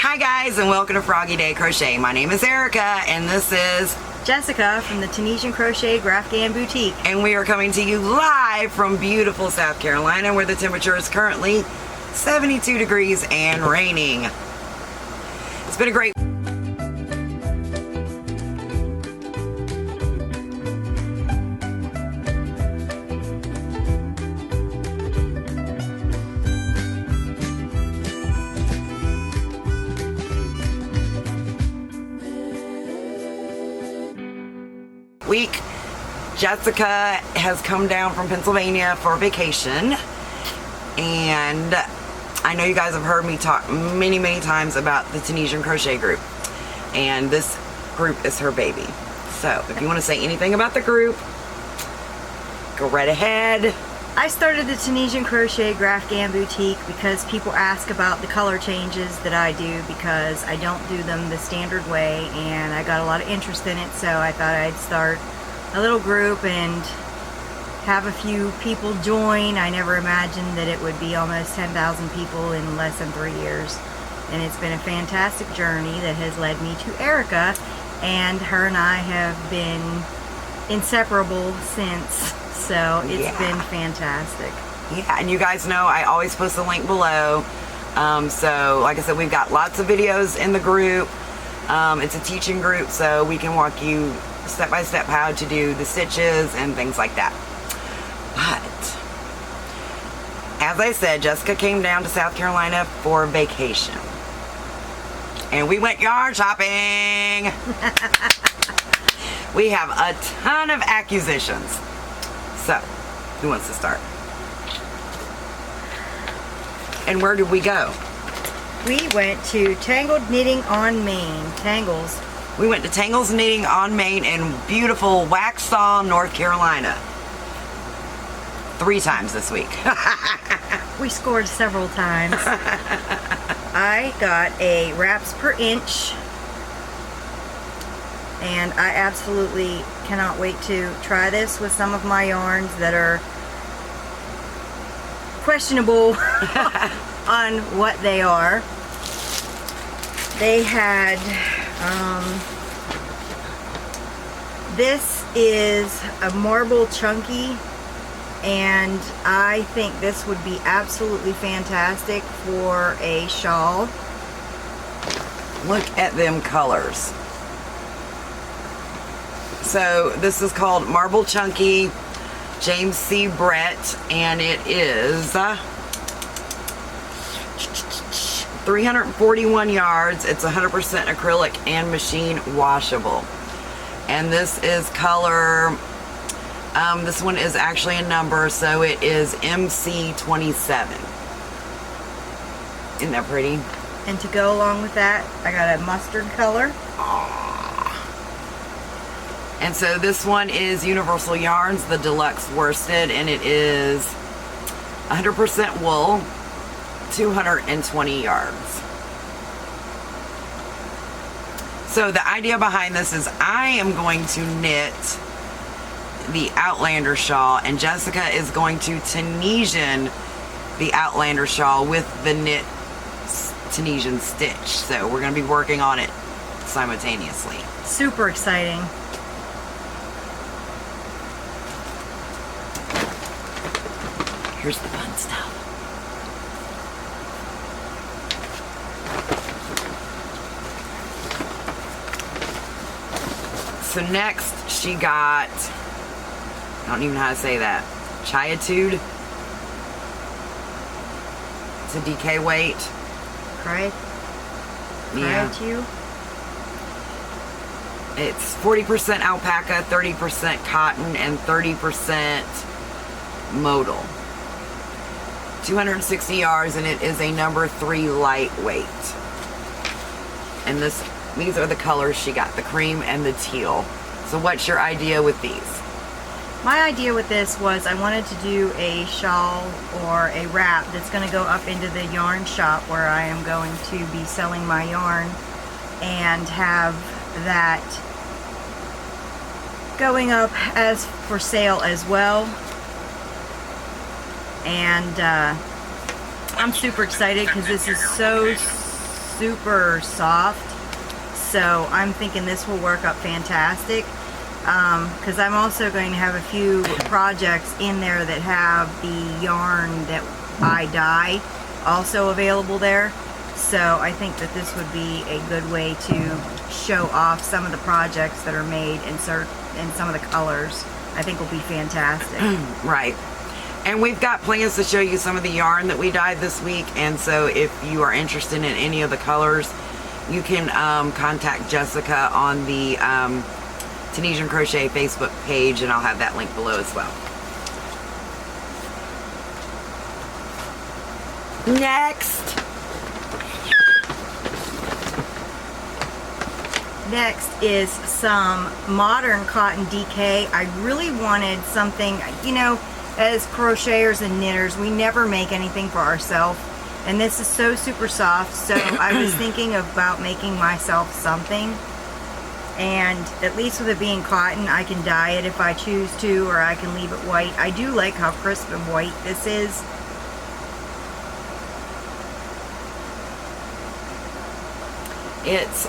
Hi guys, and welcome to Froggy Day Crochet. My name is Erica and this is Jessica from the Tunisian Crochet Graphghan Boutique. And we are coming to you live from beautiful South Carolina, where the temperature is currently 72 degrees and raining. It's been a great week. Jessica has come down from Pennsylvania for vacation, and I know you guys have heard me talk many times about the Tunisian Crochet group, and this group is her baby. So if you want to say anything about the group, go right ahead. I started the Tunisian Crochet Graphghan Boutique because people ask about the color changes that I do, because I don't do them the standard way, and I got a lot of interest in it, so I thought I'd start a little group and have a few people join. I never imagined that it would be almost 10,000 people in less than 3 years, and it's been a fantastic journey that has led me to Erica, and her and I have been inseparable since. So it's been fantastic. Yeah, and you guys know I always post a link below. So like I said, we've got lots of videos in the group. It's a teaching group, so we can walk you step by step how to do the stitches and things like that. But as I said, Jessica came down to South Carolina for vacation, and we went yard shopping. We have a ton of acquisitions. So, who wants to start? And where did we go? We went to Tangled Knitting on Main. Tangles. We went to Tangles Knitting on Main in beautiful Waxhaw, North Carolina. 3 times this week. We scored several times. I got a wraps per inch, and I absolutely cannot wait to try this with some of my yarns that are questionable on what they are. They had this is a marble chunky, and I think this would be absolutely fantastic for a shawl. Look at them colors. So this is called Marble Chunky, James C. Brett, and it is 341 yards. It's 100% acrylic and machine washable. And this is color, this one is actually a number, so it is MC27. Isn't that pretty? And to go along with that, I got a mustard color. And so this one is Universal Yarns, the Deluxe Worsted, and it is 100% wool, 220 yards. So the idea behind this is I am going to knit the Outlander shawl, and Jessica is going to Tunisian the Outlander shawl with the knit Tunisian stitch. So we're going to be working on it simultaneously. Super exciting. Here's the fun stuff. So next she got, I don't even know how to say that, Chiatude. It's a DK weight. Chiatu. It's 40% alpaca, 30% cotton, and 30% modal. 260 yards, and it is a number 3 lightweight. And these are the colors she got, the cream and the teal. So what's your idea with these? My idea with this was I wanted to do a shawl or a wrap that's going to go up into the yarn shop where I am going to be selling my yarn, and have that going up as for sale as well. And I'm super excited because this is so super soft. So I'm thinking this will work up fantastic. Because I'm also going to have a few projects in there that have the yarn that I dye also available there. So I think that this would be a good way to show off some of the projects that are made and some of the colors. I think will be fantastic. Right. And we've got plans to show you some of the yarn that we dyed this week. And so if you are interested in any of the colors, you can contact Jessica on the Tunisian Crochet Facebook page, and I'll have that link below as well. Next is some modern cotton DK. I really wanted something, you know, as crocheters and knitters, we never make anything for ourselves. And this is so super soft, so I was thinking about making myself something. And at least with it being cotton, I can dye it if I choose to, or I can leave it white. I do like how crisp and white this is. It's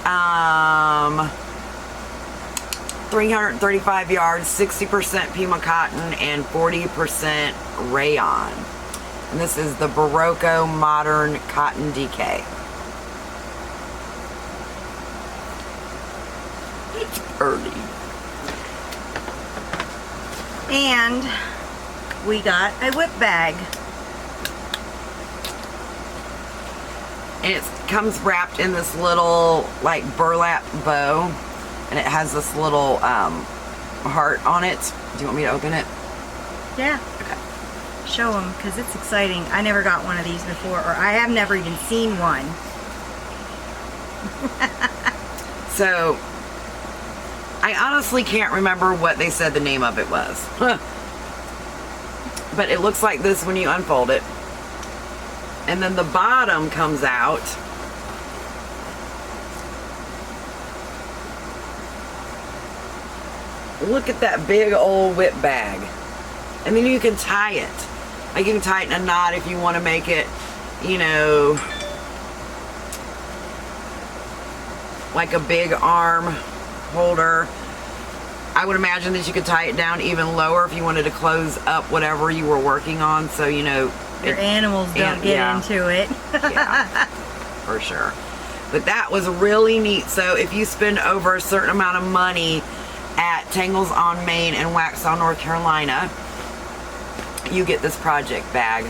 335 yards, 60% Pima cotton, and 40% rayon. And this is the Barocco Modern Cotton DK. It's early. And we got a whip bag. And it comes wrapped in this little like burlap bow, and it has this little heart on it. Do you want me to open it? Yeah. Okay. Show them, because it's exciting. I never got one of these before, or I have never even seen one. So, I honestly can't remember what they said the name of it was. But it looks like this when you unfold it. And then the bottom comes out. Look at that big old whip bag. And then you can tie it. Like you can tie it in a knot if you want to make it, you know, like a big arm holder. I would imagine that you could tie it down even lower if you wanted to close up whatever you were working on, so you know your animals don't get into it. Yeah, for sure. But that was really neat. So if you spend over a certain amount of money at Tangles on Main and Waxhaw, North Carolina, you get this project bag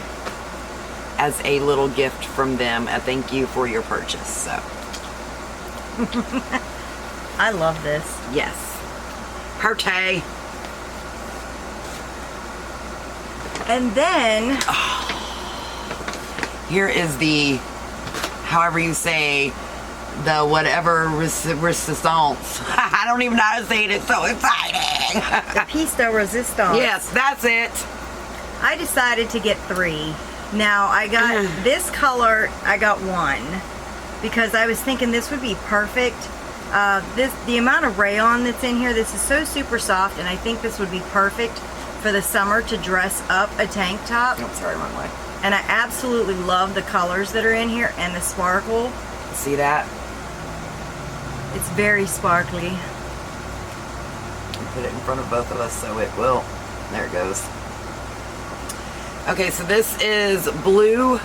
as a little gift from them, a thank you for your purchase. So I love this. yes. Hearty. And then here is the, however you say, the whatever resistance. I don't even know how to say it. It's so exciting. the piece de resistance. Yes, that's it. I decided to get 3. Now I got this color. I got 1 because I was thinking this would be perfect. The amount of rayon that's in here, this is so super soft, and I think this would be perfect for the summer to dress up a tank top. Oh, sorry, wrong way. And I absolutely love the colors that are in here and the sparkle. See that? It's very sparkly. Put it in front of both of us so it will. There it goes. Okay, so this is Blue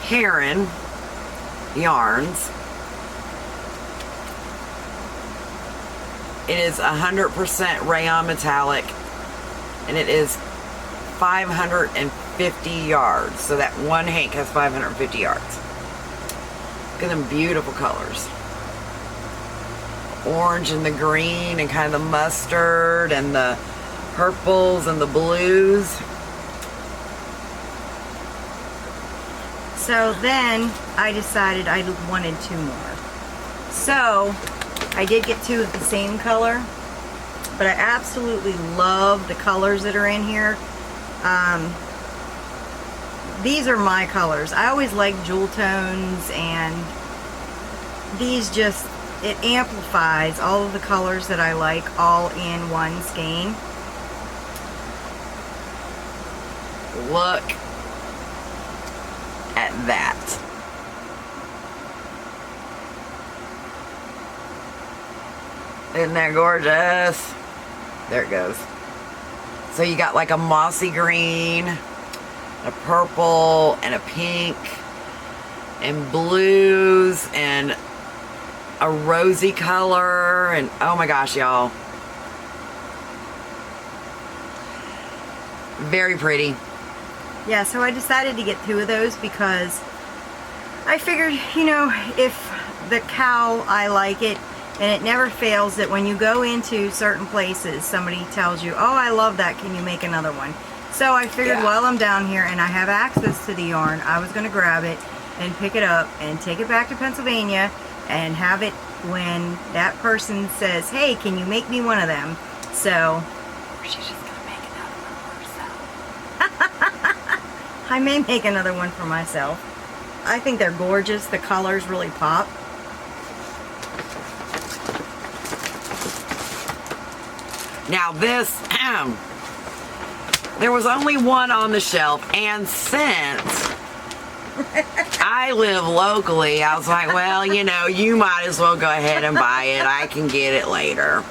Heron yarns. It is 100% rayon metallic, and it is 550 yards. So that one hank has 550 yards. Look at them beautiful colors. Orange and the green and kind of the mustard and the purples and the blues. So then I decided I wanted 2 more. So I did get 2 of the same color, but I absolutely love the colors that are in here. These are my colors. I always like jewel tones, and these just, it amplifies all of the colors that I like all in one skein. Look at that. Isn't that gorgeous? There it goes. So you got like a mossy green, a purple, and a pink, and blues, and a rosy color, and oh my gosh, y'all. Very pretty. Yeah, so I decided to get 2 of those because I figured, you know, if the cow, I like it, and it never fails that when you go into certain places, somebody tells you, oh, I love that, can you make another one? So I figured while I'm down here and I have access to the yarn, I was going to grab it and pick it up and take it back to Pennsylvania and have it when that person says, hey, can you make me one of them? So, she's just going to make another one for herself. I may make another one for myself. I think they're gorgeous. The colors really pop. Now this, there was only one on the shelf, and since I live locally, I was like, well, you know, you might as well go ahead and buy it. I can get it later.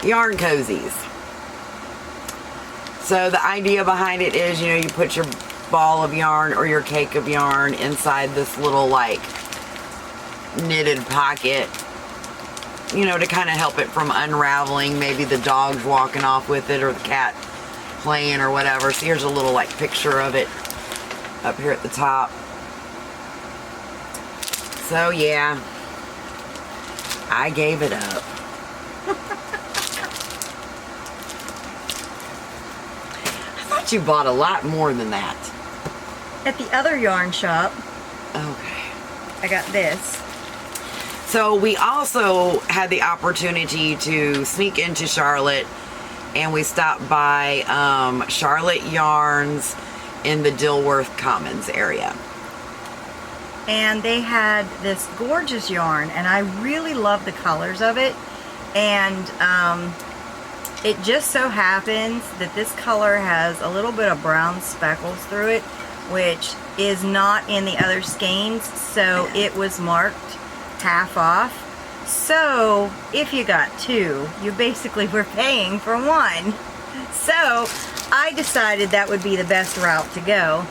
Yarn Cozies. So the idea behind it is, you know, you put your ball of yarn or your cake of yarn inside this little like knitted pocket, you know, to kind of help it from unraveling. Maybe the dog's walking off with it or the cat playing or whatever. So here's a little like picture of it up here at the top. So yeah, I gave it up. I thought you bought a lot more than that. At the other yarn shop, Okay. I got this. So we also had the opportunity to sneak into Charlotte, and we stopped by Charlotte Yarns in the Dilworth Commons area. And they had this gorgeous yarn, and I really love the colors of it. And it just so happens that this color has a little bit of brown speckles through it, which is not in the other skeins, so it was marked half off. So if you got 2, you basically were paying for 1. So I decided that would be the best route to go,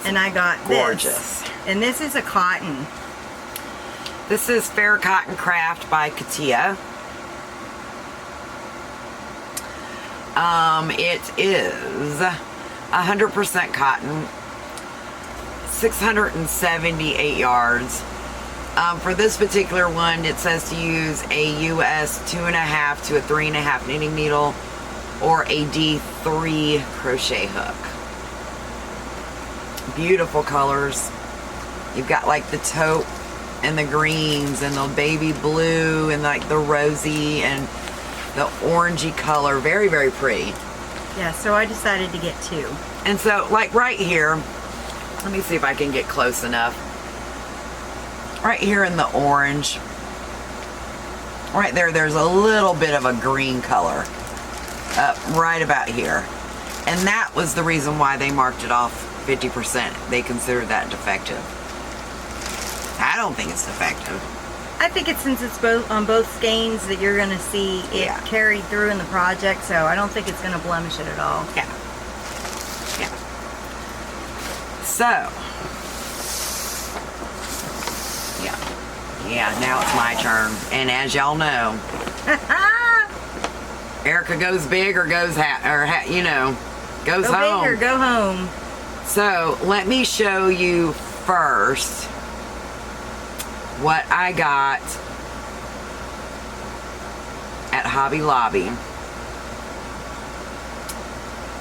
and I got Gorgeous. this. And this is a cotton. This is Fair Cotton Craft by Katia. It is 100% cotton, 678 yards. For this particular one, it says to use a US 2.5 to a 3.5 knitting needle or a D3 crochet hook. Beautiful colors. You've got like the taupe and the greens and the baby blue and like the rosy and the orangey color. Very, very pretty. Yeah, so I decided to get 2. And so like right here, let me see if I can get close enough. Right here in the orange, right there, there's a little bit of a green color right about here. And that was the reason why they marked it off 50%. They considered that defective. I don't think it's defective. I think it's since it's both on both skeins that you're going to see it carried through in the project, so I don't think it's going to blemish it at all. Yeah. Yeah. So. Yeah, now it's my turn. And as y'all know, Erica goes big or goes you know, goes go home. Go big or go home. So let me show you first what I got at Hobby Lobby.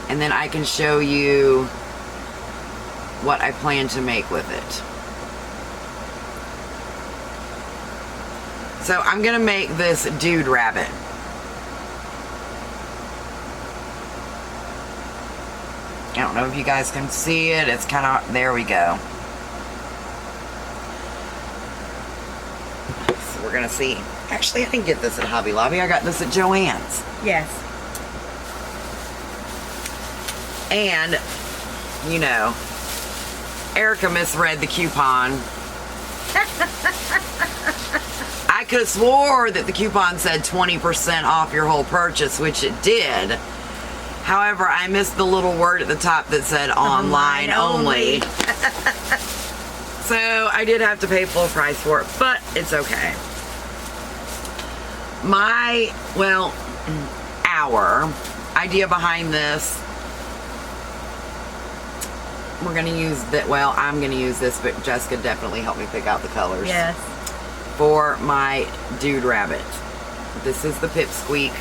And then I can show you what I plan to make with it. So I'm gonna make this dude rabbit. I don't know if you guys can see it. It's kind of, there we go. So we're gonna see. Actually, I didn't get this at Hobby Lobby. I got this at Joann's. Yes. And, you know, Erica misread the coupon. I could have swore that the coupon said 20% off your whole purchase, which it did. However, I missed the little word at the top that said online only. So I did have to pay full price for it, but it's okay. Our idea behind this, we're going to use that. Well, I'm going to use this, but Jessica definitely helped me pick out the colors. Yes. For my dude rabbit. This is the Pipsqueak.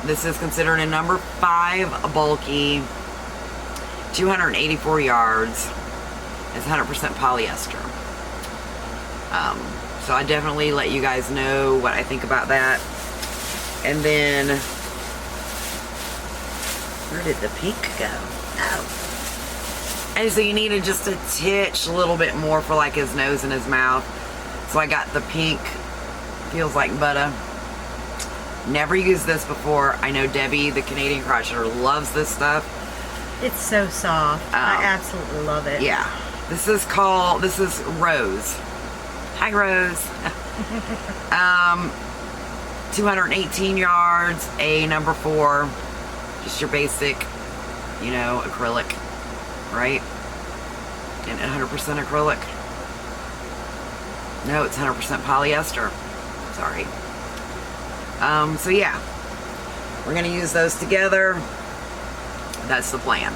This is considered a number 5 bulky, 284 yards. It's 100% polyester. So I definitely let you guys know what I think about that. And then, where did the pink go? Oh. And so you needed just a titch a little bit more for like his nose and his mouth. So I got the pink, feels like butter. Never used this before. I know Debbie, the Canadian Crocheter, loves this stuff. It's so soft. I absolutely love it. Yeah. This is Rose. Hi, Rose. 218 yards, a number 4. Just your basic, acrylic, right? And 100% acrylic. No, it's 100% polyester. Sorry. So yeah, we're gonna use those together. That's the plan.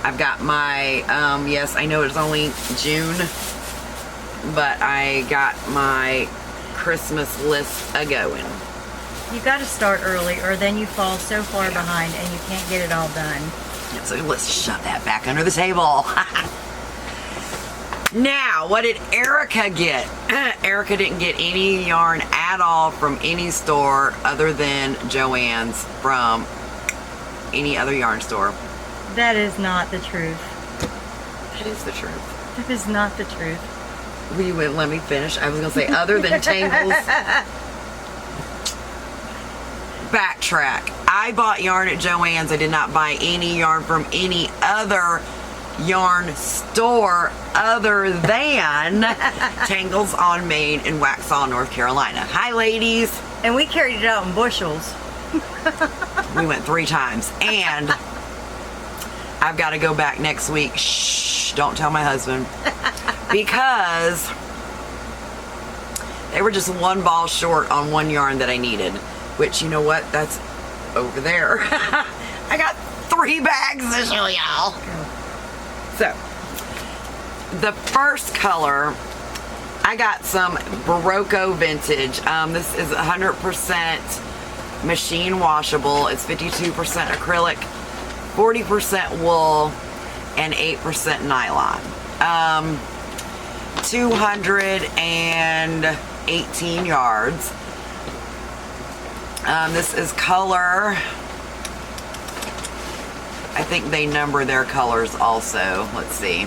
I've got my, yes, I know it's only June, but I got my Christmas list a-going. You got to start early, or then you fall so far behind and you can't get it all done. So let's shove that back under the table. Now, what did Erica get? Erica didn't get any yarn at all from any store other than Joann's, from any other yarn store. That is not the truth. That is the truth. That is not the truth. You wouldn't let me finish. I was going to say other than Tangles. Backtrack. I bought yarn at Joann's. I did not buy any yarn from any other yarn store other than Tangles on Main and Waxhaw, North Carolina. Hi, ladies. And we carried it out in bushels. We went 3 times. And I've got to go back next week. Shh, don't tell my husband. Because they were just 1 ball short on 1 yarn that I needed. Which, you know what? That's over there. I got 3 bags to show y'all. So, the first color, I got some Barocco Vintage. This is 100% machine washable. It's 52% acrylic, 40% wool, and 8% nylon. 218 yards. This is color, I think they number their colors also. Let's see.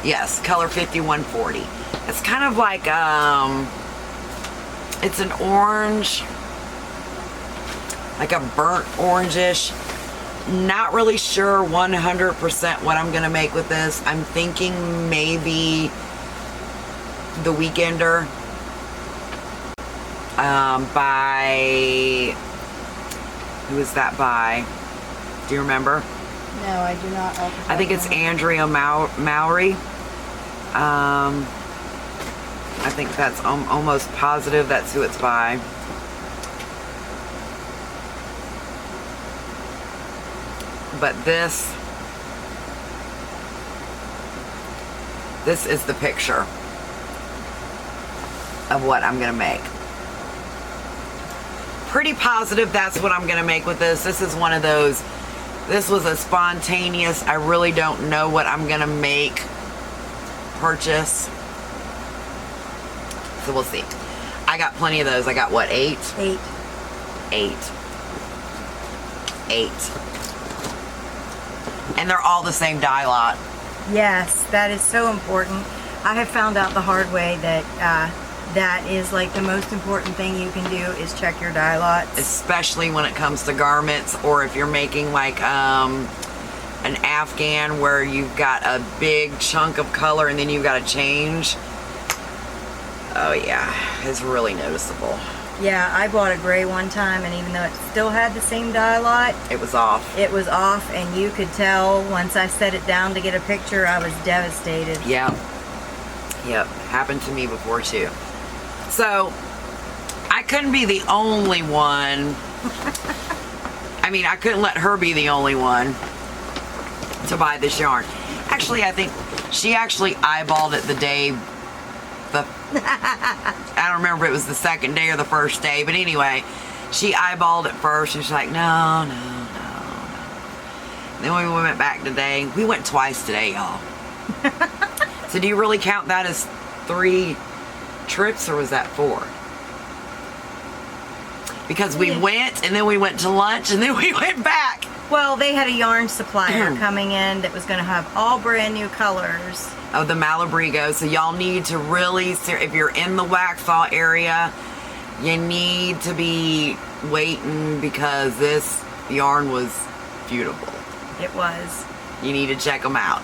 Yes, color 5140. It's kind of like, it's an orange, like a burnt orangish. Not really sure 100% what I'm going to make with this. I'm thinking maybe the Weekender. By, who is that by? Do you remember? No, I do not. I think it's Andrea Mowry. I think that's almost positive that's who it's by. But this is the picture of what I'm gonna make. Pretty positive that's what I'm gonna make with this. This is one of those, this was a spontaneous, I really don't know what I'm gonna make purchase. So we'll see. I got plenty of those. I got what, 8? 8. 8. And they're all the same dye lot. Yes, that is so important. I have found out the hard way that that is like the most important thing you can do is check your dye lots. Especially when it comes to garments, or if you're making like an Afghan where you've got a big chunk of color and then you've got to change. Oh yeah, it's really noticeable. Yeah, I bought a gray one time, and even though it still had the same dye lot, It was off. it was off, and you could tell once I set it down to get a picture, I was devastated. Yep. Yep. Happened to me before too. So, I couldn't be the only one. I mean, I couldn't let her be the only one to buy this yarn. Actually, I think she actually eyeballed it the day. I don't remember if it was the second day or the first day, but anyway, she eyeballed it first. And she's like, no. Then when we went back today, we went twice today, y'all. So do you really count that as 3 trips, or was that 4? Because we went, and then we went to lunch, and then we went back. Well, they had a yarn supplier coming in that was going to have all brand new colors. Of the Malabrigo. So y'all need to really, if you're in the Waxhaw area, you need to be waiting, because this yarn was beautiful. It was. You need to check them out.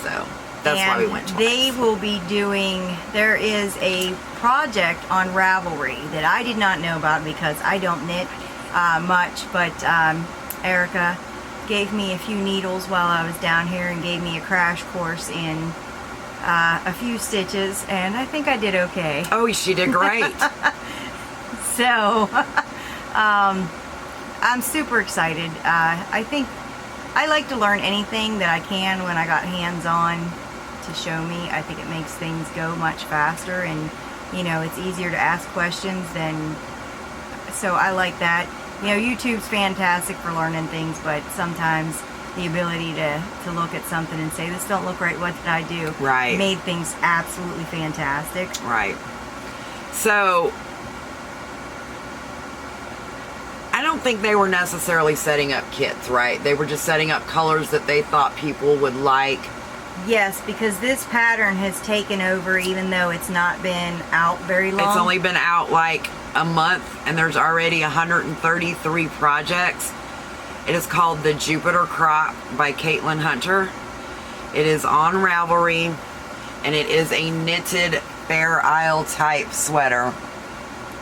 So that's why we went twice. They will be doing, there is a project on Ravelry that I did not know about because I don't knit much, but Erica gave me a few needles while I was down here and gave me a crash course in a few stitches, and I think I did okay. Oh, she did great. So I'm super excited. I think I like to learn anything that I can when I got hands-on to show me. I think it makes things go much faster, and you know, it's easier to ask questions than, so I like that. You know, YouTube's fantastic for learning things, but sometimes the ability to look at something and say, this don't look right, what did I do? Right. Made things absolutely fantastic. Right. So, I don't think they were necessarily setting up kits, right? They were just setting up colors that they thought people would like. Yes, because this pattern has taken over, even though it's not been out very long. It's only been out like a month, and there's already 133 projects. It is called the Jupiter Crop by Caitlin Hunter. It is on Ravelry, and it is a knitted Fair Isle type sweater.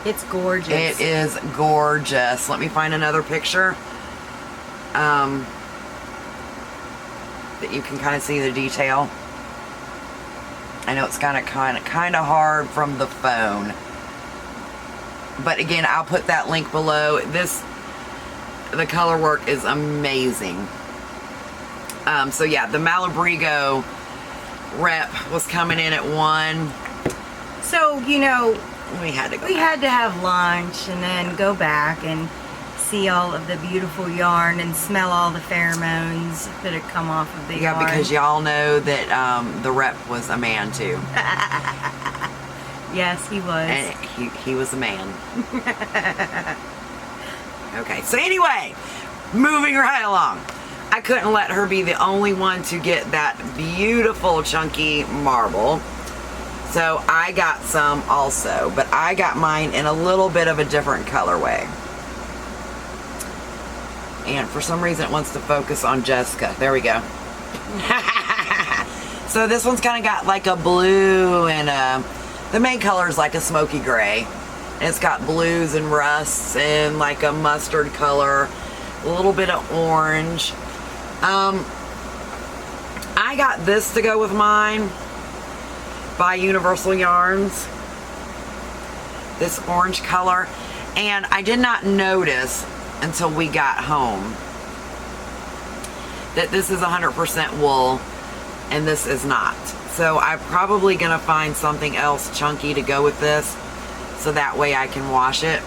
It's gorgeous. It is gorgeous. Let me find another picture that you can kind of see the detail. I know it's kind of hard from the phone, but again, I'll put that link below. The color work is amazing. So yeah, the Malabrigo rep was coming in at 1. So, you know, we had to have lunch and then go back and see all of the beautiful yarn and smell all the pheromones that had come off of the yarn. Yeah, because y'all know that the rep was a man too. Yes, he was. And he was a man. Okay, so anyway, moving right along. I couldn't let her be the only one to get that beautiful chunky marble. So I got some also, but I got mine in a little bit of a different colorway. And for some reason it wants to focus on Jessica. There we go. So this one's kind of got like a blue and the main color is like a smoky gray. And it's got blues and rusts and like a mustard color, a little bit of orange. I got this to go with mine by Universal Yarns. This orange color. And I did not notice until we got home that this is 100% wool and this is not. So I'm probably gonna find something else chunky to go with this, so that way I can wash it.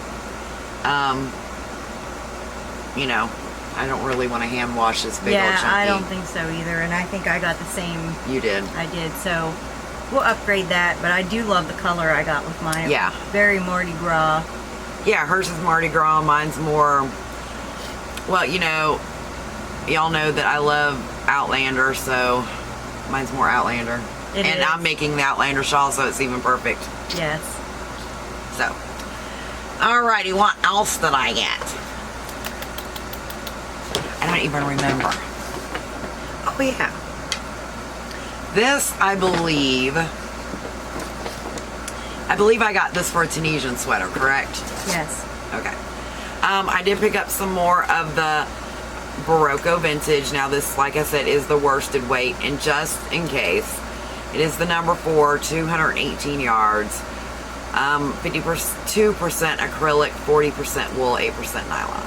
You know, I don't really want to hand wash this big old chunky. Yeah, I don't think so either, and I think I got the same. You did. I did, so we'll upgrade that, but I do love the color I got with mine. Yeah. Very Mardi Gras. Yeah, hers is Mardi Gras, mine's more, well, you know, y'all know that I love Outlander, so mine's more Outlander. It and is. I'm making the Outlander shawl, so it's even perfect. Yes. So, alrighty, what else did I get? I don't even remember. Oh yeah. This, I believe, I believe I got this for a Tunisian sweater, correct? Yes. Okay. I did pick up some more of the Barocco vintage. Now this, like I said, is the worsted weight, and just in case, it is the number 4, 218 yards, 52% acrylic, 40% wool, 8% nylon.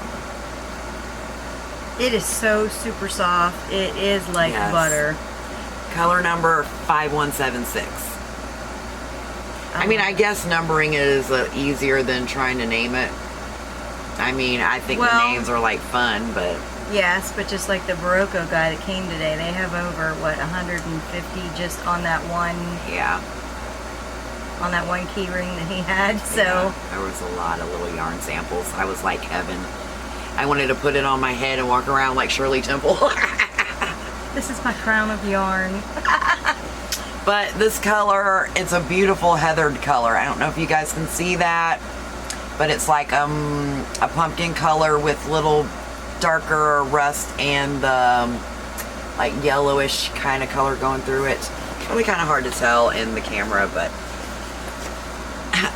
It is so super soft. It is like Yes. butter. Color number 5176. I mean, I guess numbering it is easier than trying to name it. I mean, I think the Well- names are like fun, but Yes, but just like the Barocco guy that came today, they have over, what, 150 just on that one yeah. key ring that he had. So Yeah, there was a lot of little yarn samples. I was like heaven. I wanted to put it on my head and walk around like Shirley Temple. this is my crown of yarn. But this color, it's a beautiful heathered color. I don't know if you guys can see that, but it's like a pumpkin color with little darker rust and like yellowish kind of color going through it. It's really kind of hard to tell in the camera, but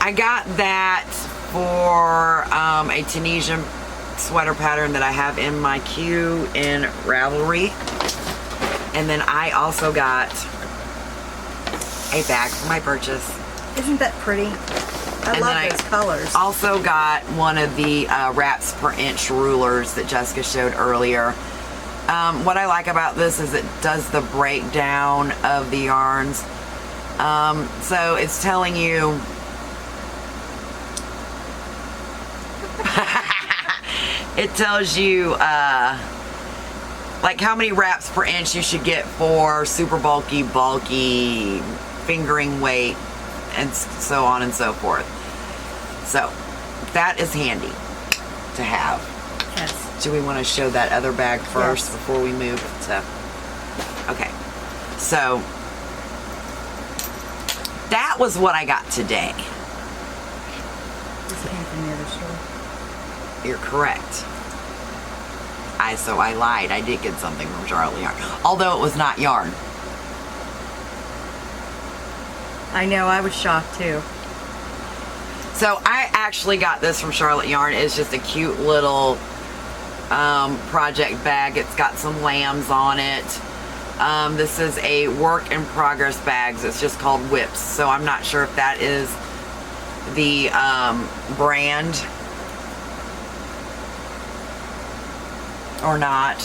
I got that for a Tunisian sweater pattern that I have in my queue in Ravelry. And then I also got a bag for my purchase. Isn't that pretty? I And love then those colors. Also got one of the wraps per inch rulers that Jessica showed earlier. What I like about this is it does the breakdown of the yarns. So it's telling you it tells you like how many wraps per inch you should get for super bulky fingering weight, and so on and so forth. So that is handy to have. Yes. Do we want to show that other bag first Yes. before we move to... Okay, so that was what I got today. This came from the other store. You're correct. I lied. I did get something from Charlotte Yarn, although it was not yarn. I know, I was shocked too. So I actually got this from Charlotte Yarn. It's just a cute little project bag. It's got some lambs on it. This is a work in progress bags. It's just called Whips. So I'm not sure if that is the brand or not.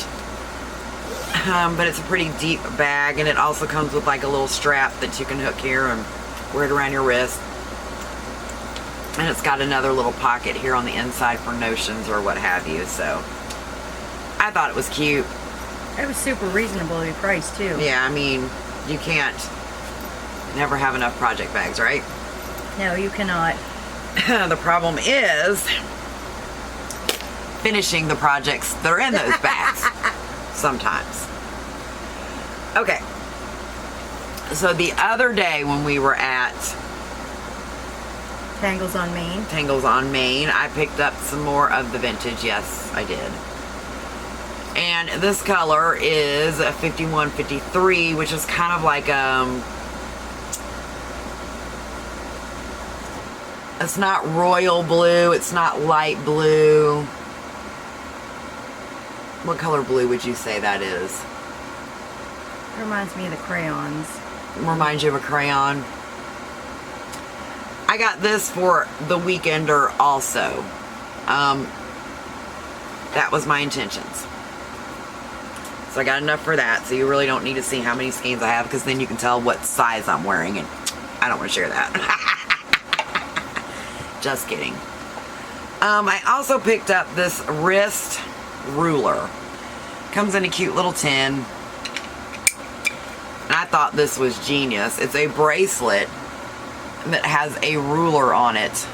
But it's a pretty deep bag, and it also comes with like a little strap that you can hook here and wear it around your wrist. And it's got another little pocket here on the inside for notions or what have you. So I thought it was cute. It was super reasonably priced too. Yeah, I mean, you can't never have enough project bags, right? No, you cannot. The problem is finishing the projects that are in those bags sometimes. Okay. So the other day when we were at Tangles on Maine. Tangles on Maine, I picked up some more of the vintage. Yes, I did. And this color is a 5153, which is kind of like it's not royal blue, it's not light blue. What color blue would you say that is? It reminds me of the crayons. Reminds you of a crayon. I got this for the Weekender also. That was my intentions. So I got enough for that, so you really don't need to see how many skeins I have, because then you can tell what size I'm wearing, and I don't want to share that. Just kidding. I also picked up this wrist ruler. Comes in a cute little tin. And I thought this was genius. It's a bracelet that has a ruler on it.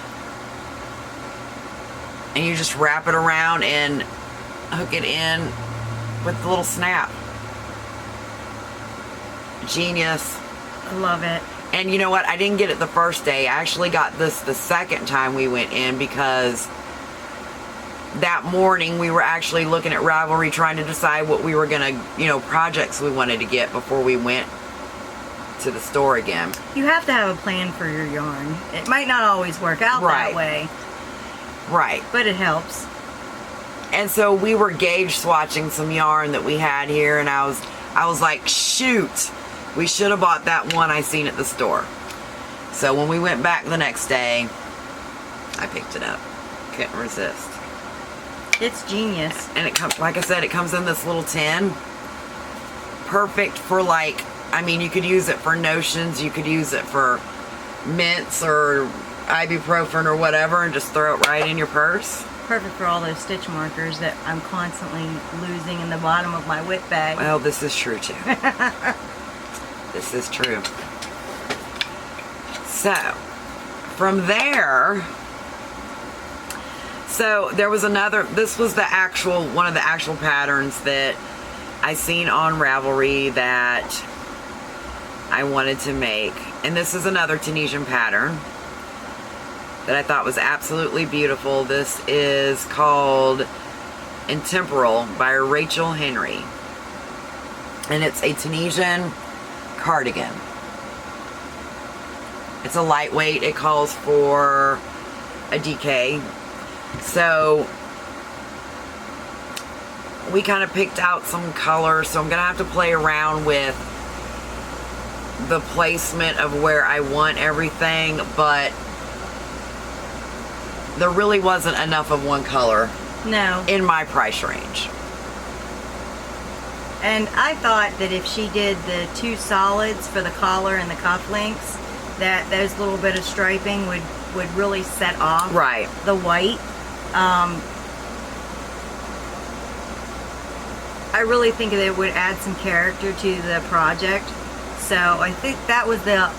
And you just wrap it around and hook it in with the little snap. Genius. I love it. And you know what? I didn't get it the first day. I actually got this the second time we went in, because that morning we were actually looking at Ravelry trying to decide what we were going to, projects we wanted to get before we went to the store again. You have to have a plan for your yarn. It might not always work out that way. Right. But it helps. And so we were gauge swatching some yarn that we had here, and I was like, shoot, we should have bought that one I seen at the store. So when we went back the next day, I picked it up. Couldn't resist. It's genius. And it comes, like I said, it comes in this little tin. Perfect for, like, I mean, you could use it for notions, you could use it for mints or ibuprofen or whatever, and just throw it right in your purse. Perfect for all those stitch markers that I'm constantly losing in the bottom of my whip bag. Well, this is true too. This is true. So, from there, so there was another, this was the actual, one of the actual patterns that I seen on Ravelry that I wanted to make. And this is another Tunisian pattern that I thought was absolutely beautiful. This is called Intemporal by Rachel Henry. And it's a Tunisian cardigan. It's a lightweight. It calls for a DK. So we kind of picked out some colors. So I'm going to have to play around with the placement of where I want everything, but there really wasn't enough of one color. No. In my price range. And I thought that if she did the two solids for the collar and the cufflinks, that those little bit of striping would really set off the white. I really think that it would add some character to the project. So I think that was the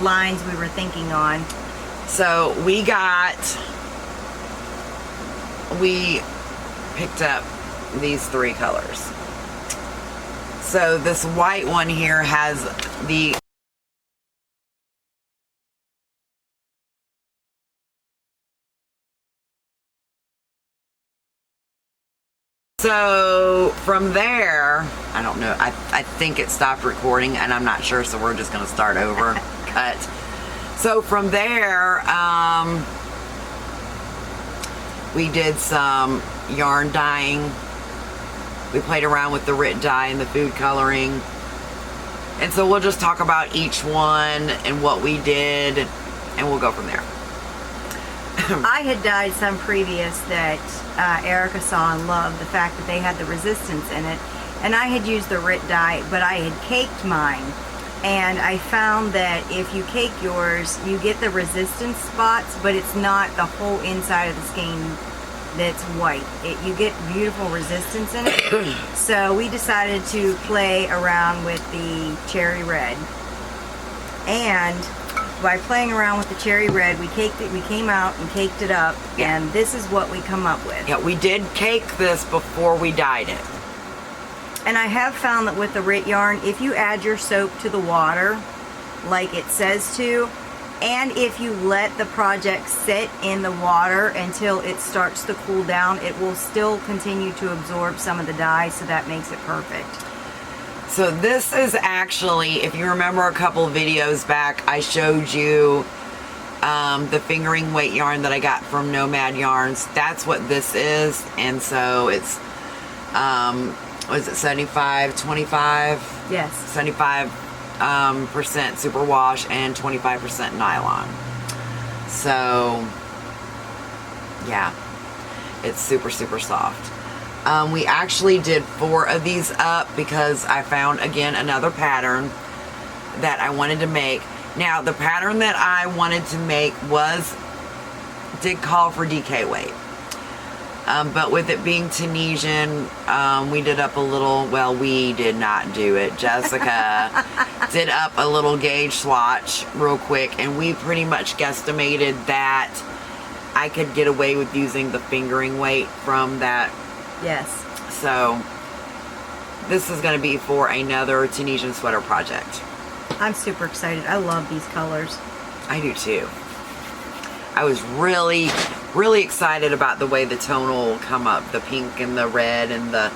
lines we were thinking on. So we picked up these three colors. So this white one here has the so from there, I don't know, I think it stopped recording and I'm not sure, so we're just gonna start over. Cut. So from there, we did some yarn dyeing. We played around with the Rit dye and the food coloring. And so we'll just talk about each one and what we did, and we'll go from there. I had dyed some previous that Erica saw and loved, the fact that they had the resistance in it. And I had used the Rit dye, but I had caked mine. And I found that if you cake yours, you get the resistance spots, but it's not the whole inside of the skein that's white. You get beautiful resistance in it. So we decided to play around with the cherry red. And by playing around with the cherry red, we caked it, we came out and caked it up, and this is what we come up with. Yeah, we did cake this before we dyed it. And I have found that with the Rit yarn, if you add your soap to the water, like it says to, and if you let the project sit in the water until it starts to cool down, it will still continue to absorb some of the dye, so that makes it perfect. So this is actually, if you remember a couple videos back, I showed you the fingering weight yarn that I got from Nomad Yarns. That's what this is. And so it's, was it 75-25? Yes. 75% superwash and 25% nylon. So yeah, it's super soft. We actually did 4 of these up because I found again another pattern that I wanted to make. Now the pattern that I wanted to make did call for DK weight. But with it being Tunisian, we did up a little, well, we did not do it. Jessica did up a little gauge swatch real quick, and we pretty much guesstimated that I could get away with using the fingering weight from that. Yes. So this is going to be for another Tunisian sweater project. I'm super excited. I love these colors. I do too. I was really excited about the way the tonal come up, the pink and the red and the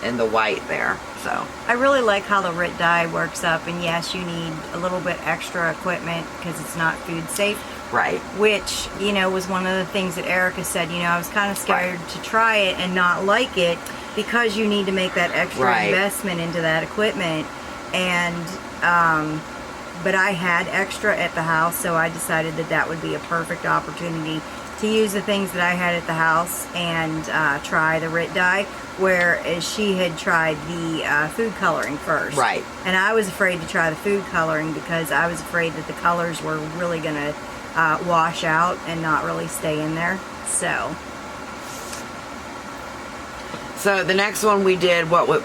and the white there. So I really like how the RIT dye works up, and yes, you need a little bit extra equipment because it's not food safe. right. Which, you know, was one of the things that Erica said. You know, I was kind of scared to try it and not like it because you need to make that extra investment into that equipment. And, but I had extra at the house, so I decided that that would be a perfect opportunity to use the things that I had at the house and try the RIT dye, whereas she had tried the food coloring first. Right. And I was afraid to try the food coloring because I was afraid that the colors were really going to wash out and not really stay in there. So the next one we did, what was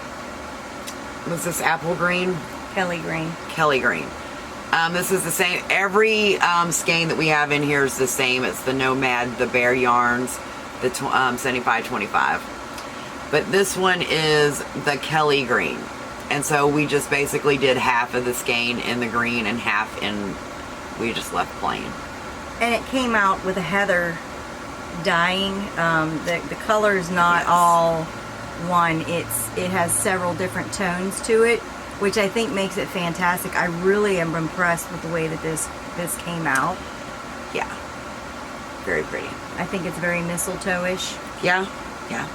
this, apple green? Kelly green. Kelly green. This is the same. Every skein that we have in here is the same. It's the Nomad, the Bear yarns, the 75-25. But this one is the Kelly green. And so we just basically did half of the skein in the green and half in, we just left plain. And it came out with a heather dyeing. The color is not all one. It has several different tones to it, which I think makes it fantastic. I really am impressed with the way that this came out. Yeah. Very pretty. I think it's very mistletoe-ish. Yeah. Yeah.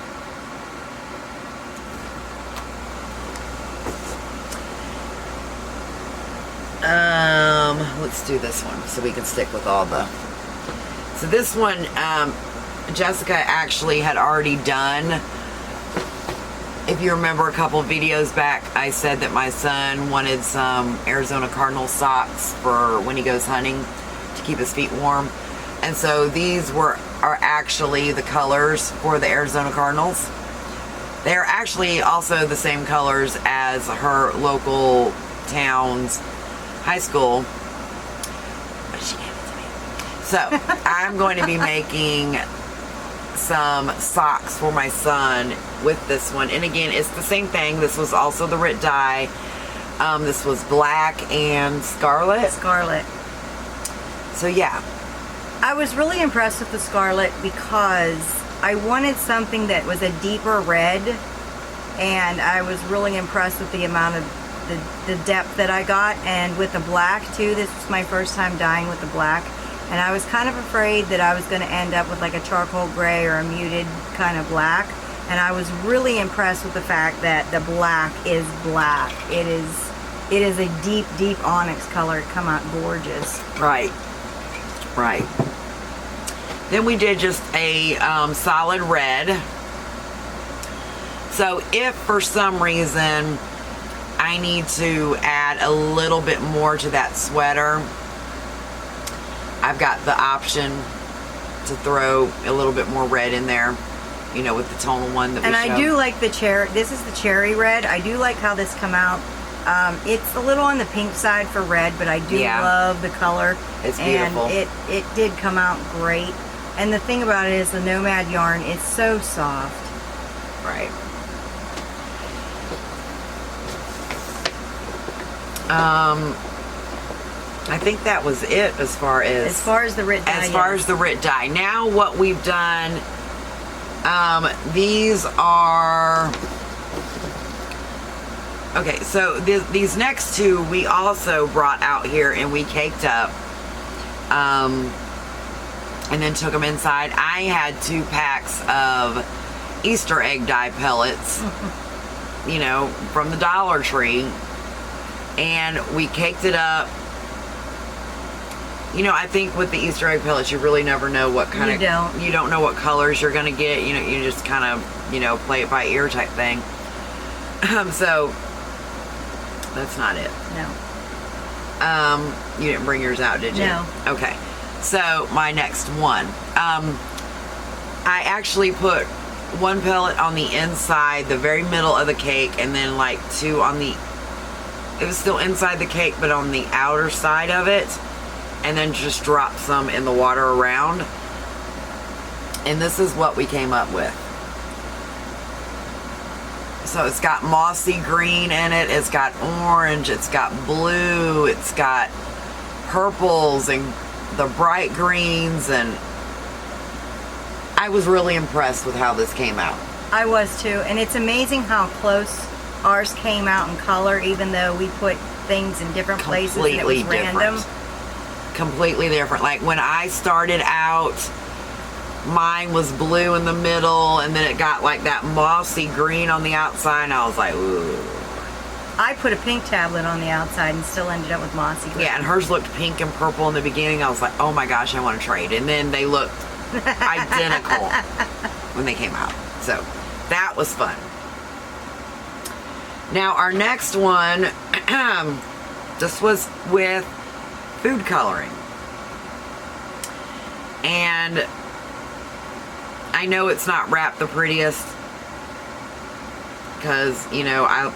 Let's do this one so we can stick with all the. So this one, Jessica actually had already done. If you remember a couple of videos back, I said that my son wanted some Arizona Cardinal socks for when he goes hunting to keep his feet warm. And so these are actually the colors for the Arizona Cardinals. They're actually also the same colors as her local town's high school. But she gave it to me. So I'm going to be making some socks for my son with this one. And again, it's the same thing. This was also the RIT dye. This was black and scarlet. Scarlet. So yeah. I was really impressed with the scarlet because I wanted something that was a deeper red, and I was really impressed with the amount of the depth that I got. And with the black too, this was my first time dyeing with the black, and I was kind of afraid that I was going to end up with like a charcoal gray or a muted kind of black, and I was really impressed with the fact that the black is black. It is a deep onyx color. It come out gorgeous. Right. Then we did just a solid red. So if for some reason I need to add a little bit more to that sweater, I've got the option to throw a little bit more red in there, you know, with the tonal one that we showed. And I do like the cherry. This is the cherry red. I do like how this come out. It's a little on the pink side for red, but I do love the color. It's beautiful. And it did come out great. And the thing about it is the Nomad yarn, it's so soft. Right. I think that was it as far as the RIT dye. As far as the RIT dye. Now what we've done, these are, okay, so these next two we also brought out here and we caked up, and then took them inside. I had 2 packs of Easter egg dye pellets, you know, from the Dollar Tree, and we caked it up. You know, I think with the Easter egg pellets, you really never know what kind of, you don't know what colors you're going to get. You know, you just kind of, you know, play it by ear type thing. So that's not it. No. You didn't bring yours out, did you? No. Okay. So my next one, I actually put 1 pellet on the inside, the very middle of the cake, and then like 2 on the, it was still inside the cake, but on the outer side of it, and then just drop some in the water around. And this is what we came up with. So it's got mossy green in it, it's got orange, it's got blue, it's got purples and the bright greens, and I was really impressed with how this came out. I was too, and it's amazing how close ours came out in color, even though we put things in different places and it was random. Completely different. Like when I started out, mine was blue in the middle, and then it got like that mossy green on the outside, and I was like, ooh. I put a pink tablet on the outside and still ended up with mossy green. Yeah, and hers looked pink and purple in the beginning. I was like, oh my gosh, I want to trade. And then they looked identical when they came out. So that was fun. Now our next one, this was with food coloring. And I know it's not wrapped the prettiest because, you know, I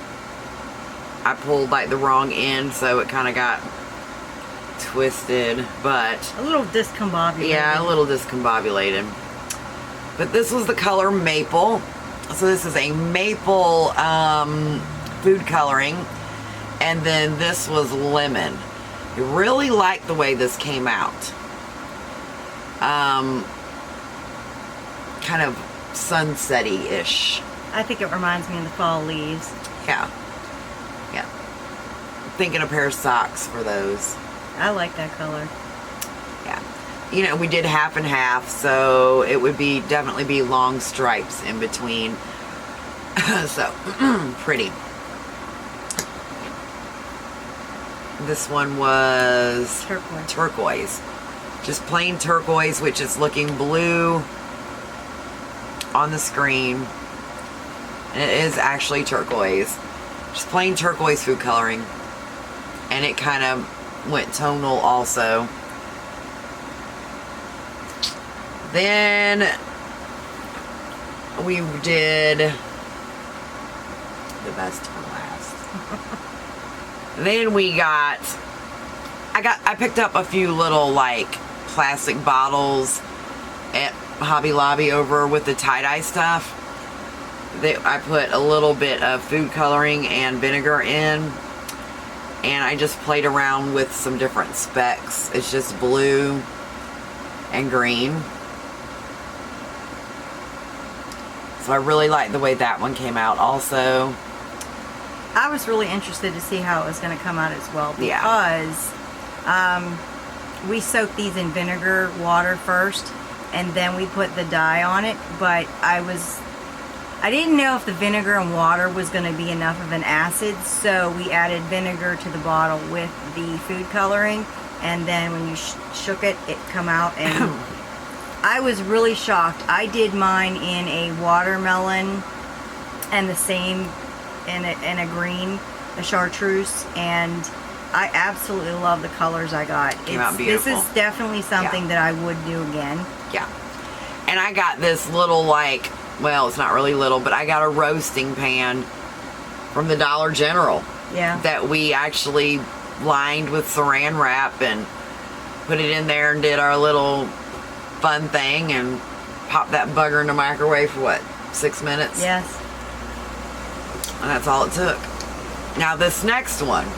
pulled like the wrong end, so it kind of got twisted, but a little discombobulated. Yeah, a little discombobulated. But this was the color maple. So this is a maple food coloring, and then this was lemon. I really like the way this came out. Kind of sunsetty-ish. I think it reminds me of the fall leaves. Yeah. Yeah. Thinking a pair of socks for those. I like that color. Yeah. You know, we did half and half, so it would be definitely be long stripes in between. So, pretty. This one was turquoise. Turquoise. Just plain turquoise, which is looking blue on the screen. And it is actually turquoise. Just plain turquoise food coloring. And it kind of went tonal also. Then we did the best for last. Then we got, I picked up a few little like plastic bottles at Hobby Lobby over with the tie-dye stuff. I put a little bit of food coloring and vinegar in, and I just played around with some different specks. It's just blue and green. So I really like the way that one came out also. I was really interested to see how it was going to come out as well, because we soaked these in vinegar water first, and then we put the dye on it, but I didn't know if the vinegar and water was going to be enough of an acid, so we added vinegar to the bottle with the food coloring, and then when you shook it, it come out, and I was really shocked. I did mine in a watermelon and the same in a green, a chartreuse, and I absolutely love the colors I got. Came out beautiful. This is definitely something that I would do again. Yeah. And I got this little like, well, it's not really little, but I got a roasting pan from the Dollar General. Yeah. That we actually lined with saran wrap and put it in there and did our little fun thing and popped that bugger in the microwave for what, 6 minutes? Yes. And that's all it took. Now this next one.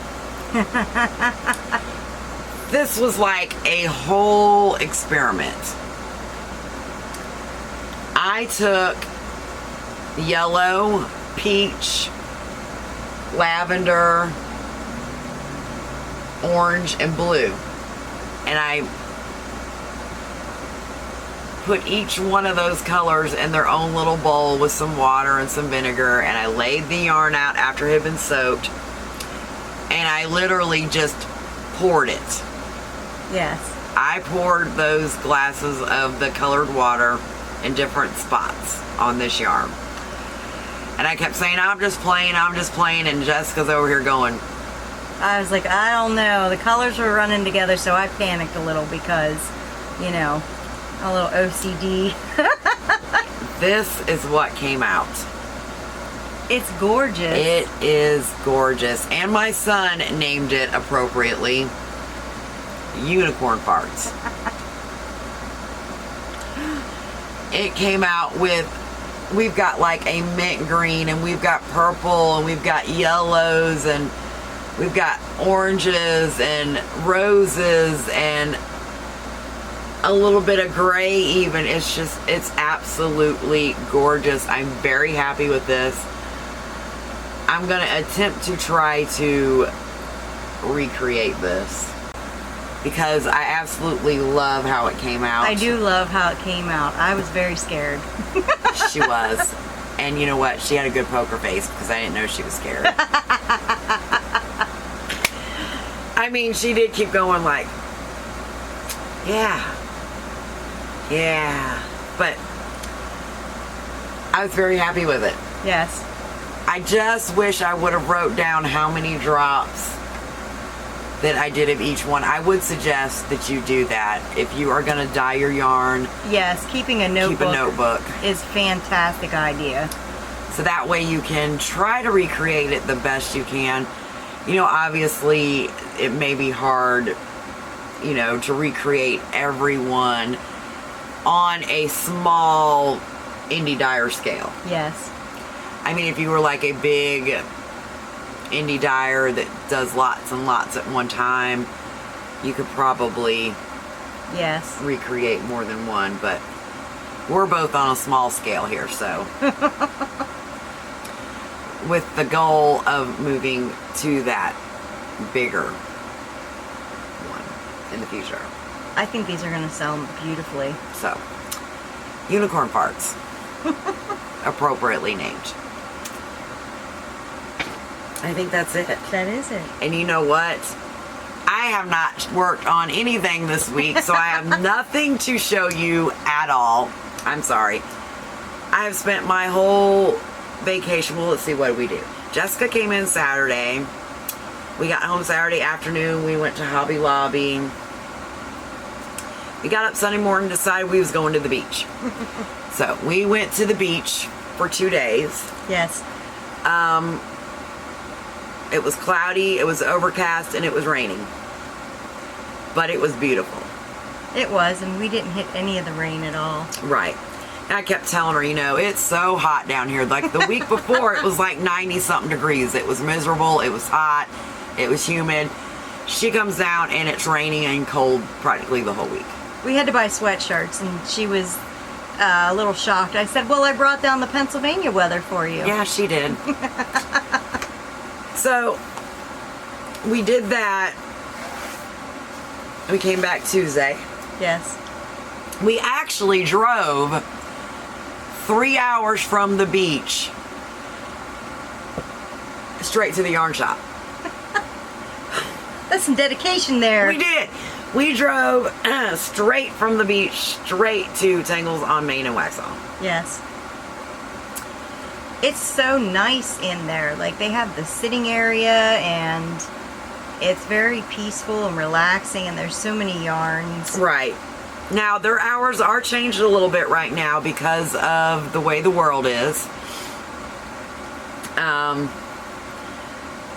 This was like a whole experiment. I took yellow, peach, lavender, orange, and blue. And I put each one of those colors in their own little bowl with some water and some vinegar, and I laid the yarn out after it had been soaked, and I literally just poured it. Yes. I poured those glasses of the colored water in different spots on this yarn. And I kept saying, I'm just playing, and Jessica's over here going. I was like, I don't know. The colors were running together, so I panicked a little because, you know, a little OCD. This is what came out. It's gorgeous. It is gorgeous. And my son named it appropriately Unicorn Farts. It came out with, we've got like a mint green, and we've got purple, and we've got yellows, and we've got oranges and roses and a little bit of gray even. It's absolutely gorgeous. I'm very happy with this. I'm going to attempt to try to recreate this because I absolutely love how it came out. I do love how it came out. I was very scared. She was. And you know what? She had a good poker face because I didn't know she was scared. I mean, she did keep going like, yeah. But I was very happy with it. Yes. I just wish I would have wrote down how many drops that I did of each one. I would suggest that you do that if you are going to dye your yarn. Yes, keeping a notebook, keep a notebook is a fantastic idea. So that way you can try to recreate it the best you can. You know, obviously it may be hard, you know, to recreate everyone on a small indie dyer scale. Yes. I mean, if you were like a big indie dyer that does lots and lots at one time, you could probably yes recreate more than one, but we're both on a small scale here, so with the goal of moving to that bigger one in the future. I think these are going to sell beautifully. So, unicorn parts, appropriately named. I think that's it. That is it. And you know what? I have not worked on anything this week, so I have nothing to show you at all. I'm sorry. I have spent my whole vacation. Well, let's see, what did we do? Jessica came in Saturday. We got home Saturday afternoon. We went to Hobby Lobby. We got up Sunday morning, decided we was going to the beach. So we went to the beach for 2 days. Yes. It was cloudy, it was overcast, and it was raining. But it was beautiful. It was, and we didn't hit any of the rain at all. Right. And I kept telling her, you know, it's so hot down here. Like the week before, it was like 90-something degrees. It was miserable, it was hot, it was humid. She comes down, and it's raining and cold practically the whole week. We had to buy sweatshirts, and she was a little shocked. I said, well, I brought down the Pennsylvania weather for you. Yeah, she did. So, we did that. We came back Tuesday. Yes. We actually drove 3 hours from the beach straight to the yarn shop. That's some dedication there. We did. We drove straight from the beach straight to Tangles on Main and Waxhaw. Yes. It's so nice in there. Like, they have the sitting area, and it's very peaceful and relaxing, and there's so many yarns. Right. Now, their hours are changed a little bit right now because of the way the world is.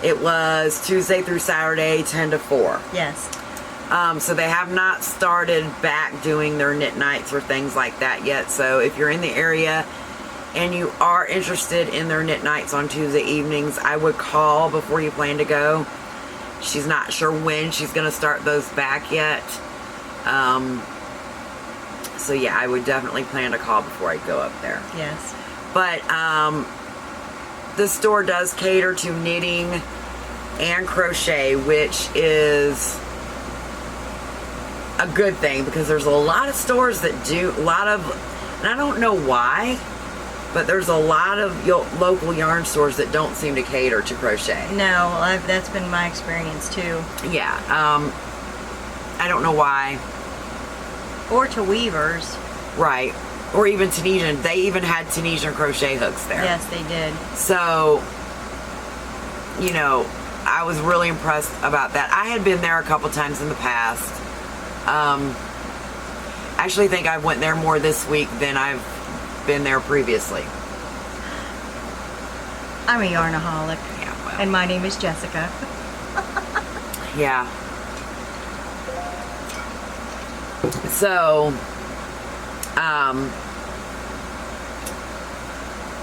It was Tuesday through Saturday, 10 to 4. Yes. So they have not started back doing their knit nights or things like that yet. So if you're in the area and you are interested in their knit nights on Tuesday evenings, I would call before you plan to go. She's not sure when she's going to start those back yet. So yeah, I would definitely plan to call before I go up there. Yes. But the store does cater to knitting and crochet, which is a good thing because there's a lot of stores that do a lot of, and I don't know why, but there's a lot of local yarn stores that don't seem to cater to crochet. No, that's been my experience too. Yeah, I don't know why. Or to weavers. Right. Or even Tunisian. They even had Tunisian crochet hooks there. Yes, they did. So, you know, I was really impressed about that. I had been there a couple times in the past. I actually think I went there more this week than I've been there previously. I'm a yarnaholic. Yeah, well. And my name is Jessica. Yeah. So,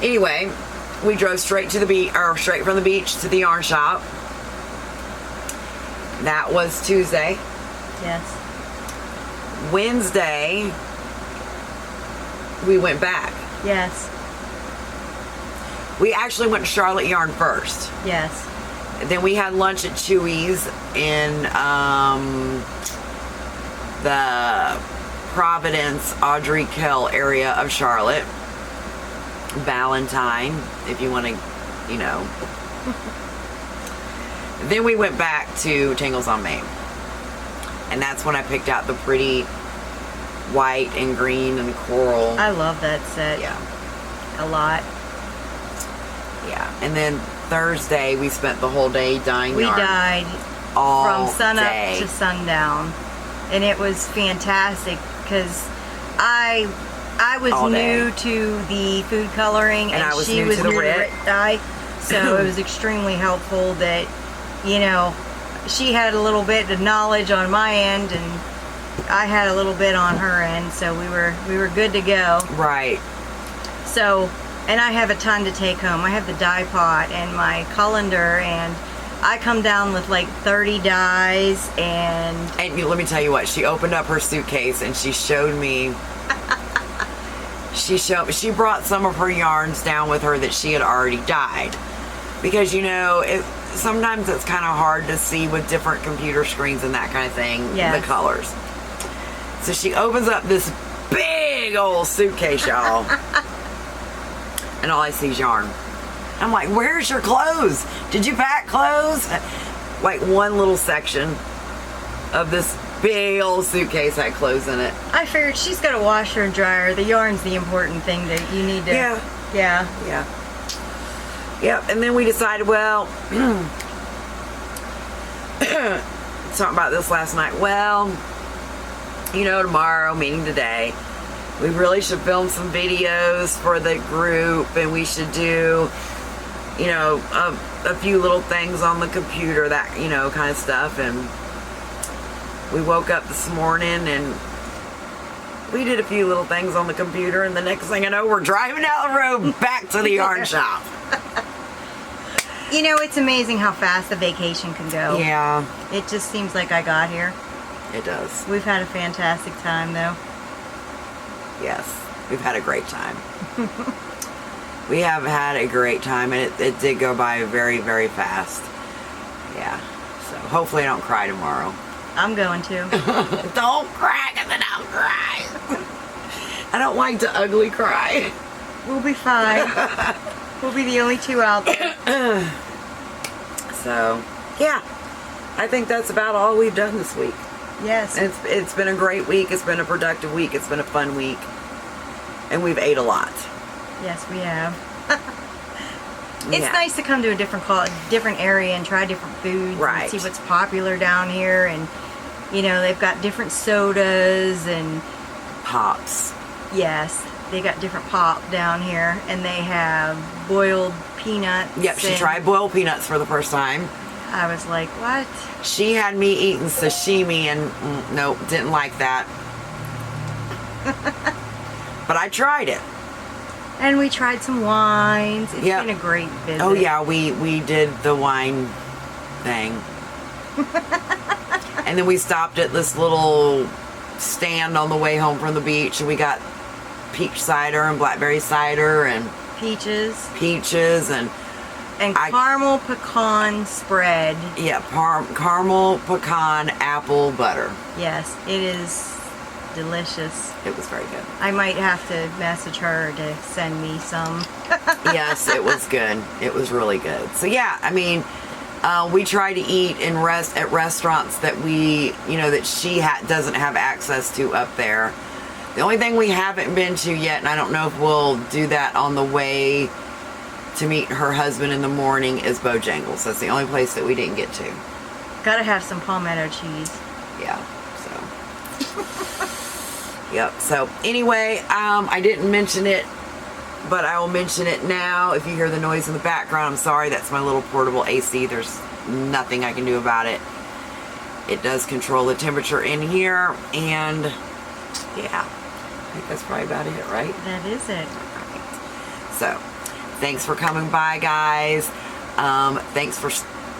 anyway, we drove straight to the beach, or straight from the beach to the yarn shop. That was Tuesday. Yes. Wednesday, we went back. Yes. We actually went to Charlotte Yarn first. Yes. Then we had lunch at Chewy's in the Providence, Audrey Kell area of Charlotte. Valentine, if you want to, you know. Then we went back to Tangles on Main. And that's when I picked out the pretty white and green and coral. I love that set. Yeah. A lot. Yeah. And then Thursday, we spent the whole day dyeing We yarn. dyed All from sunup day. to sundown. And it was fantastic because I was All day. new to the food coloring And and I was she new was to the new to Rit. dye. So it was extremely helpful that, you know, she had a little bit of knowledge on my end and I had a little bit on her end, so we were good to go. Right. So, and I have a ton to take home. I have the dye pot and my colander, and I come down with like 30 dyes. And Let me tell you what, she opened up her suitcase and she showed me. She brought some of her yarns down with her that she had already dyed, because you know sometimes it's kind of hard to see with different computer screens and that kind of thing. Yes. The colors. So she opens up this big old suitcase, y'all, and all I see is yarn. I'm like, where's your clothes? Did you pack clothes? Like one little section of this big old suitcase had clothes in it. I figured she's got a washer and dryer. The yarn's the important thing that you need to. Yeah. Yeah. Yeah. Yep. And then we decided, well, talking about this last night. Well, you know, tomorrow, meaning today, we really should film some videos for the group, and we should do, you know, a few little things on the computer, that, you know, kind of stuff. And we woke up this morning and we did a few little things on the computer, and the next thing I know, we're driving down the road back to the yarn shop. You know, it's amazing how fast the vacation can go. Yeah, It just seems like I got here. it does. We've had a fantastic time, though. Yes, we've had a great time. We have had a great time, and it did go by very, very fast. Yeah, so hopefully I don't cry tomorrow. I'm going to. Don't cry, because I don't cry. I don't like to ugly cry. We'll be fine. We'll be the only two out there. So, yeah, I think that's about all we've done this week. Yes. It's been a great week. It's been a productive week. It's been a fun week. And we've ate a lot. Yes, we have. It's Yeah. nice to come to a different area and try different foods. Right. And see what's popular down here. And, you know, they've got different sodas and, Pops. yes, they got different pop down here. And they have boiled peanuts. Yep, she and tried boiled peanuts for the first time. I was like, what? She had me eating sashimi and nope, didn't like that. But I tried it. And we tried some wines. It's Yep. been a great visit. Oh yeah, we did the wine thing. And then we stopped at this little stand on the way home from the beach, and we got peach cider and blackberry cider and Peaches. peaches and Caramel pecan spread. yeah, caramel pecan apple butter. Yes, it is delicious. It was very good. I might have to message her to send me some. Yes, it was good. It was really good. So yeah, I mean, we try to eat at restaurants that that she doesn't have access to up there. The only thing we haven't been to yet, and I don't know if we'll do that on the way to meet her husband in the morning, is Bojangles. That's the only place that we didn't get to. Gotta have some palmetto cheese. Yeah, so. Yep, so anyway, I didn't mention it, but I will mention it now. If you hear the noise in the background, I'm sorry, that's my little portable AC. There's nothing I can do about it. It does control the temperature in here, and yeah, I think that's probably about it, right? That is it. So, thanks for coming by, guys. Thanks for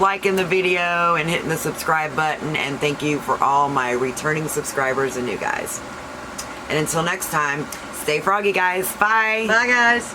liking the video and hitting the subscribe button. And thank you for all my returning subscribers and new guys. And until next time, stay froggy, guys. Bye. Bye, guys.